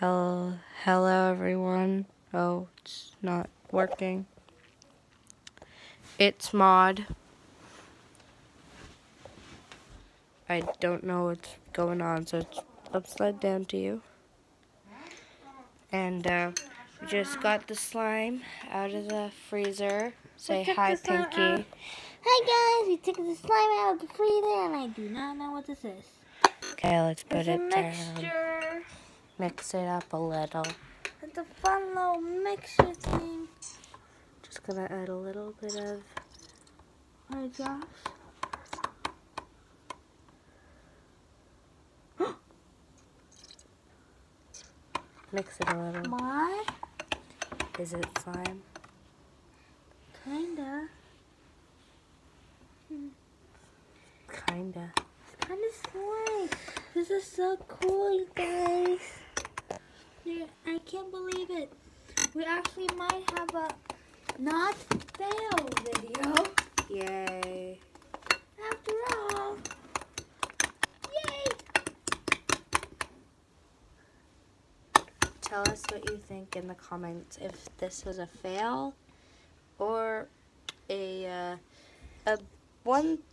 Hello everyone. Oh, it's not working. It's Maud. I don't know what's going on, so it's upside down to you. And we just got the slime out of the freezer. Say hi, Pinkie. Hi guys, we took the slime out of the freezer and I do not know what this is. Okay, let's put it down. Mixture. Mix it up a little. It's a fun little mixture thing. Just gonna add a little bit of Oh gosh. mix it a little. What? Is it slime? Kinda. Kinda. It's kinda slime. This is so cool, you guys. Yeah, I can't believe it. We actually might have a not fail video. Yay. After all. Yay! Tell us what you think in the comments, if this was a fail or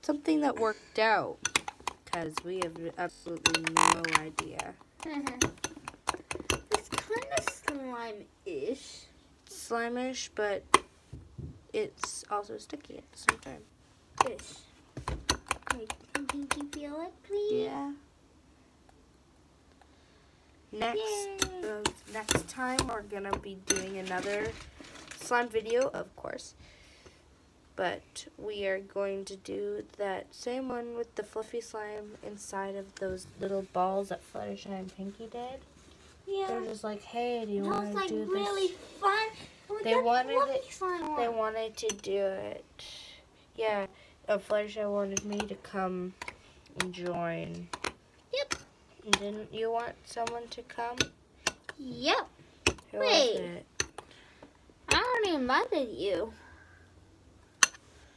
something that worked out, because we have absolutely no idea. It's kind of slime-ish. Slime-ish, but it's also sticky at the same time. Ish. Okay, can Pinkie feel it, please? Yeah. Next time we're gonna be doing another slime video, of course. But we are going to do that same one with the fluffy slime inside of those little balls that Fluttershy and Pinkie did. Yeah. They're just like, hey, do you want to like do this? really fun. They wanted to do it. Yeah. Fluttershy wanted me to come and join. Yep. Didn't you want someone to come? Yep. Who Wait. was it? I already invited you.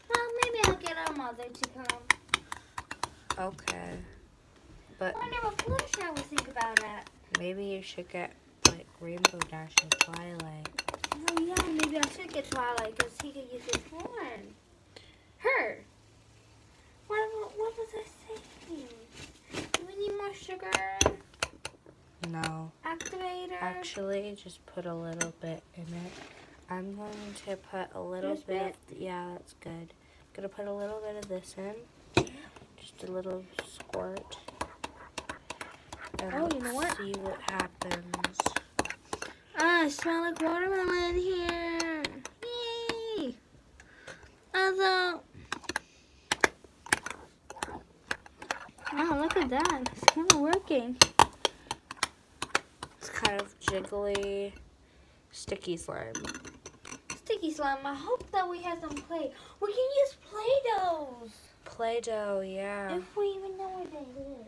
Well, maybe I'll get our mother to come. Okay. But I wonder what Fluttershy would think about that. maybe you should get like Rainbow Dash and Twilight. Oh yeah, maybe I should get Twilight because he could use his horn. Her. What was I saying? Do we need more sugar? No. Activator? Actually, just put a little bit in it. I'm going to put a little bit. Yeah, that's good. I'm going to put a little bit of this in. Just a little squirt. And you know what? see what happens. I smell like watermelon here. Yay! Although, wow, look at that. It's kind of working. It's kind of jiggly, sticky slime. Sticky slime. I hope that we have some play. We can use Play-Dohs. Play-Doh, yeah. If we even know where they live.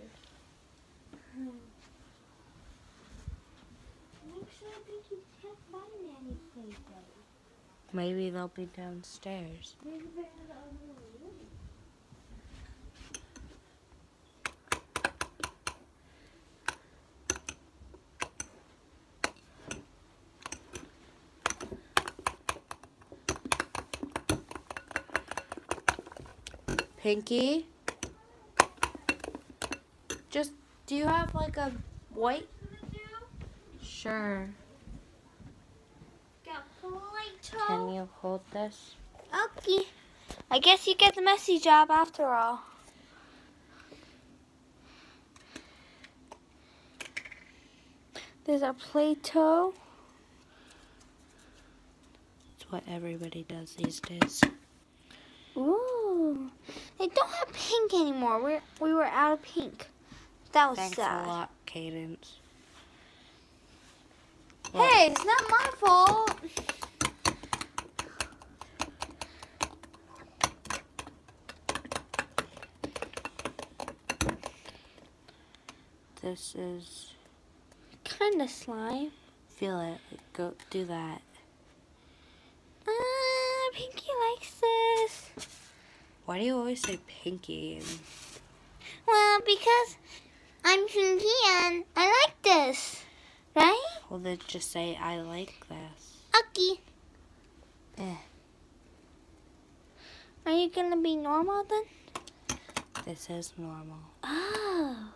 Make sure you can't find any Play-Dohs. Maybe they'll be downstairs. Maybe they're in the other room. Pinkie? Do you have like a white? Sure. Got Play-Doh. Can you hold this? Okay. I guess you get the messy job after all. There's our Play-Doh. It's what everybody does these days. Ooh. They don't have pink anymore. We were out of pink. That was Thanks sad. a lot, Cadence. Hey, it's not my fault. This is... kind of slime. Feel it. Go do that. Pinkie likes this. Why do you always say Pinkie? Well, because I'm Pinkie and I like this, right? Well, then just say, I like this. Okay. Are you gonna be normal then? This is normal. Oh.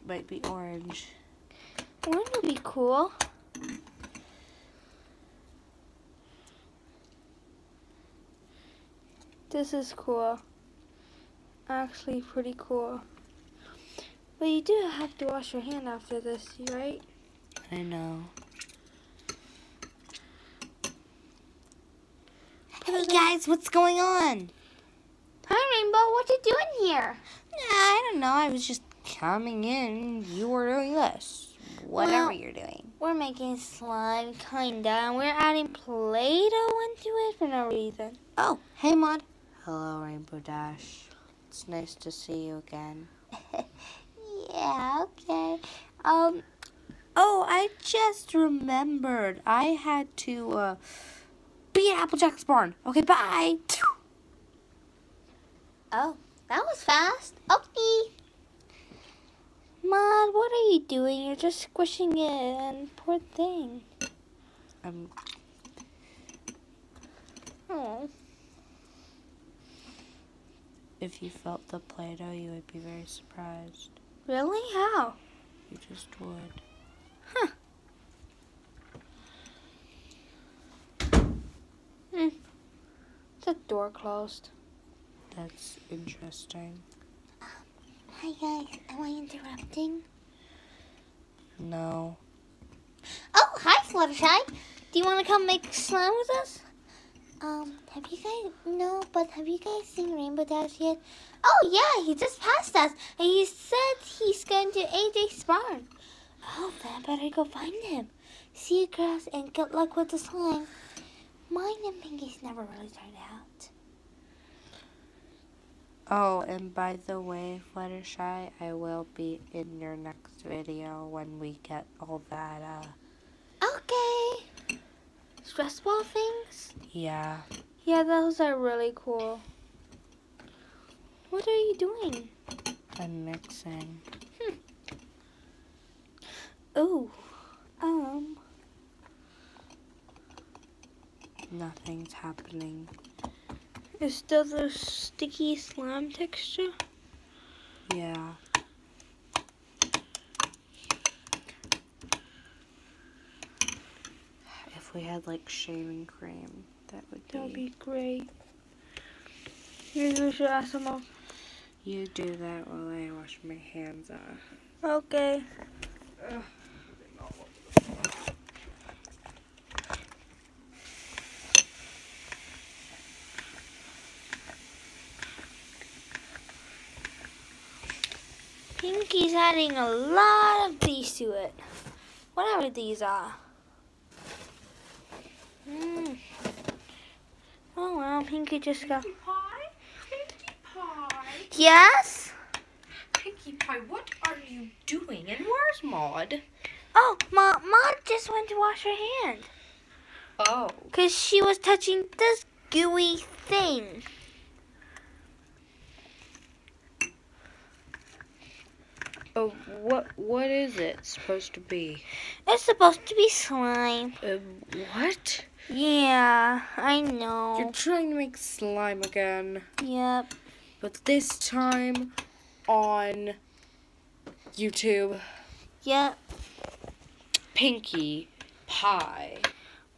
Might be orange. Orange would be cool. This is cool. Actually pretty cool. But you do have to wash your hand after this, right? I know. Hey guys, what's going on? Hi Rainbow, what you doing here? I don't know. I was just coming in. You were doing this. Whatever Well, you're doing. We're making slime, kinda, and we're adding Play-Doh into it for no reason. Oh, hey Maud. Hello, Rainbow Dash. It's nice to see you again. Yeah, okay. Oh, I just remembered. I had to, be at Applejack's barn. Okay, bye. Oh, that was fast. Okay. Maud, what are you doing? You're just squishing it, and poor thing. Oh. If you felt the Play-Doh, you would be very surprised. Really? How? You just would. Huh. The door closed. That's interesting. Hi guys, am I interrupting? No. Oh, hi Fluttershy. Do you want to come make slime with us? Have you guys seen Rainbow Dash yet? Oh yeah, he just passed us, and he said he's going to AJ's barn. Oh, then I better go find him. See you girls, and good luck with the slime. Mine and Pinkie's never really turned out. Oh, and by the way, Fluttershy, I will be in your next video when we get all that, Okay. Stress ball things? Yeah. Yeah, those are really cool. What are you doing? I'm mixing. Ooh. Nothing's happening. Is still the sticky slime texture? Yeah. If we had like shaving cream, that would be great. Maybe we should ask them all. You do that while I wash my hands off. Okay. Ugh. Pinkie's adding a lot of these to it. Whatever these are. Oh well, Pinkie just got... Pinkie Pie? Pinkie Pie? Yes? Pinkie Pie, what are you doing? And where's Maud? Oh, Mom just went to wash her hand. Oh. Because she was touching this gooey thing. Oh, what is it supposed to be? It's supposed to be slime. What? Yeah, I know. You're trying to make slime again. Yep. But this time on YouTube. Yep. Pinkie Pie.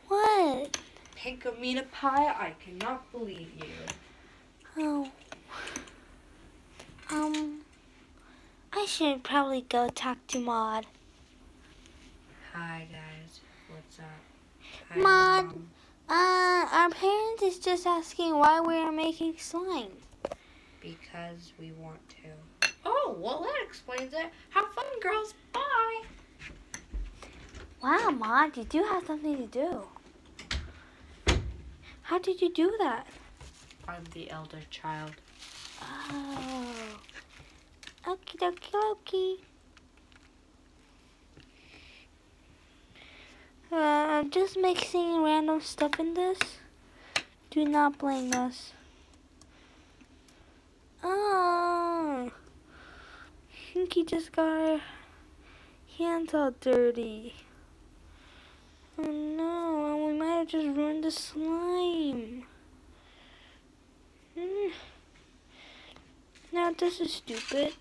What? Pinkamena Pie, I cannot believe you. Oh. I should probably go talk to Maud. Hi guys, what's up? Hi, Maud, Mom. our parents is just asking why we are making slime. Because we want to. Oh, well, that explains it. Have fun, girls. Bye. Wow, Maud, you do have something to do. How did you do that? I'm the elder child. Oh. Okie dokie dokie. I'm just mixing random stuff in this. Do not blame us. Oh. Pinkie just got her hands all dirty. Oh no, we might have just ruined the slime. Now this is stupid.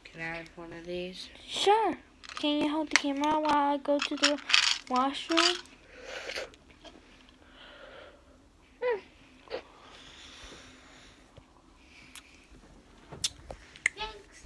Can I have one of these? Sure. Can you hold the camera while I go to the washroom? Thanks.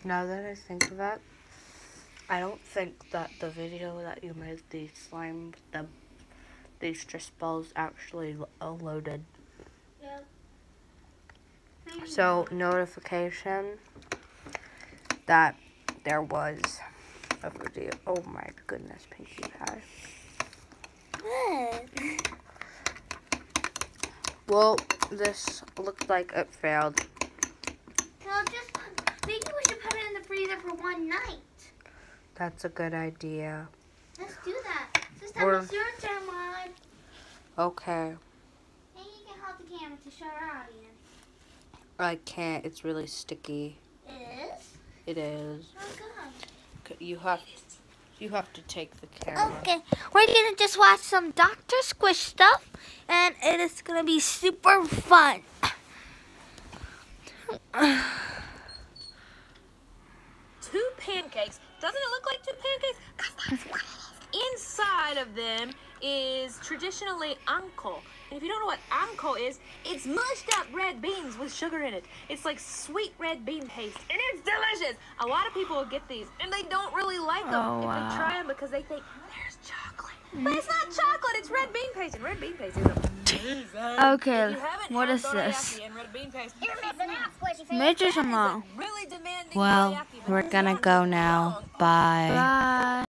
Now that I think of it, I don't think that the video that you made the slime with these stress balls actually loaded. Yep. So notification that there was a video. Oh my goodness, Pinkie Pie. What? Well, this looked like it failed. Well, maybe we should put it in the freezer for one night. That's a good idea. Let's do that. This time Or- it's your turn, Mom. Okay. And you can hold the camera to show our audience. I can't. It's really sticky. It is? It is. Oh, good. You have to take the camera. Okay, we're gonna just watch some Dr. Squish stuff, and it is gonna be super fun. Two pancakes. Doesn't it look like two pancakes? Inside of them is traditionally anko. And if you don't know what anko is, it's mushed up red beans with sugar in it. It's like sweet red bean paste, and it's delicious. A lot of people will get these, and they don't really like them Oh, if wow. they try them because they think there's chocolate. But it's not chocolate, it's red bean paste, and red bean paste is amazing. Okay, If you haven't what had is this? dorayaki and red bean paste, You're missing out, Squishy Face. Major Jamal. really demanding Well, dorayaki, but we're it's gonna not go long. now. Bye. Bye.